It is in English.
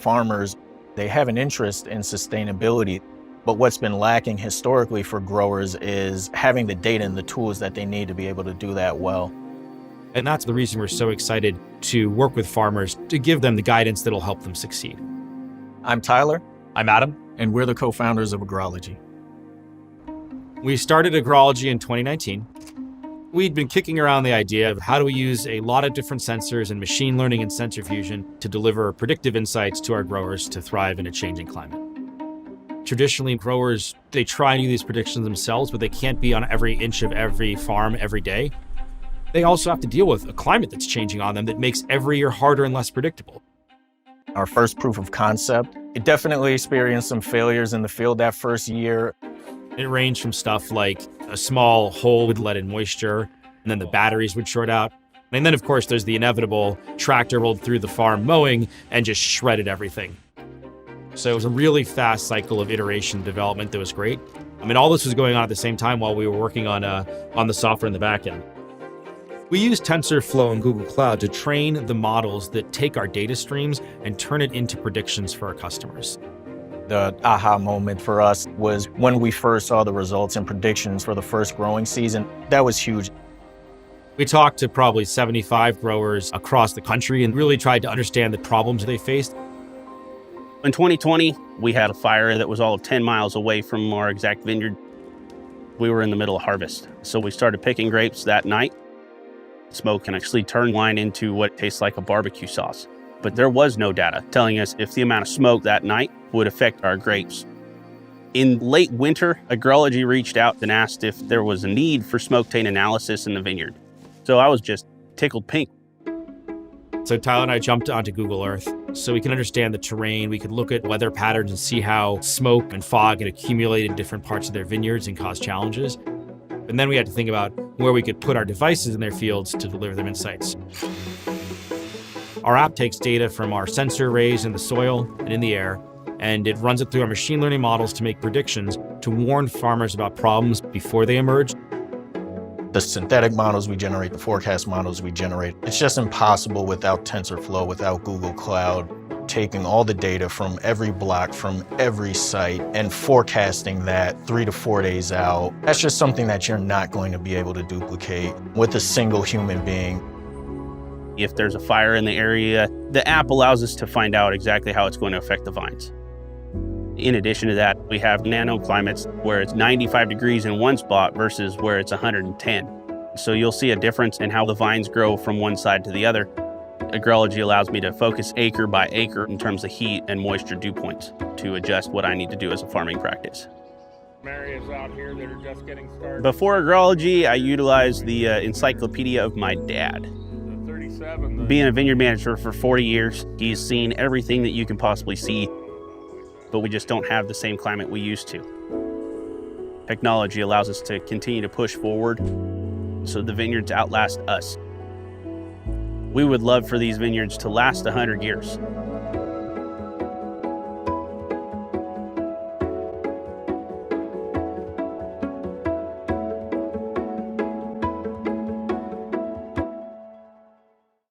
farmers, they have an interest in sustainability. But what's been lacking historically for growers is having the data and the tools that they need to be able to do that well. And that's the reason we're so excited to work with farmers to give them the guidance that'll help them succeed. I'm Tyler. I'm Adam. And we're the co-founders of Agrology. We started Agrology in 2019. We'd been kicking around the idea of how do we use a lot of different sensors and machine learning and sensor fusion to deliver predictive insights to our growers to thrive in a changing climate. Traditionally, growers, they try and do these predictions themselves, but they can't be on every inch of every farm every day. They also have to deal with a climate that's changing on them that makes every year harder and less predictable. Our first proof of concept, it definitely experienced some failures in the field that first year. It ranged from stuff like a small hole would let in moisture, and then the batteries would short out. And then, of course, there's the inevitable tractor rolled through the farm mowing and just shredded everything. So it was a really fast cycle of iteration and development that was great. I mean, all this was going on at the same time while we were working on the software in the back end. We use TensorFlow and Google Cloud to train the models that take our data streams and turn it into predictions for our customers. The aha moment for us was when we first saw the results and predictions for the first growing season. That was huge. We talked to probably 75 growers across the country and really tried to understand the problems they faced. In 2020, we had a fire that was all of 10 miles away from our exact vineyard. We were in the middle of harvest, so we started picking grapes that night. Smoke can actually turn wine into what tastes like a barbecue sauce. But there was no data telling us if the amount of smoke that night would affect our grapes. In late winter, Agrology reached out and asked if there was a need for smoke taint analysis in the vineyard. So I was just tickled pink. So Tyler and I jumped onto Google Earth so we can understand the terrain. We could look at weather patterns and see how smoke and fog had accumulated in different parts of their vineyards and caused challenges. And then we had to think about where we could put our devices in their fields to deliver them insights. Our app takes data from our sensor arrays in the soil and in the air, and it runs it through our machine learning models to make predictions to warn farmers about problems before they emerge. The synthetic models we generate, the forecast models we generate, it's just impossible without TensorFlow, without Google Cloud, taking all the data from every block, from every site, and forecasting that 3 to 4 days out. That's just something that you're not going to be able to duplicate with a single human being. If there's a fire in the area, the app allows us to find out exactly how it's going to affect the vines. In addition to that, we have nanoclimates where it's 95 degrees in one spot versus where it's 110. So you'll see a difference in how the vines grow from one side to the other. Agrology allows me to focus acre by acre in terms of heat and moisture dew points to adjust what I need to do as a farming practice. Areas out here that are just getting started. Before Agrology, I utilized the encyclopedia of my dad. Being a vineyard manager for 40 years, he's seen everything that you can possibly see, but we just don't have the same climate we used to. Technology allows us to continue to push forward so the vineyards outlast us. We would love for these vineyards to last 100 years.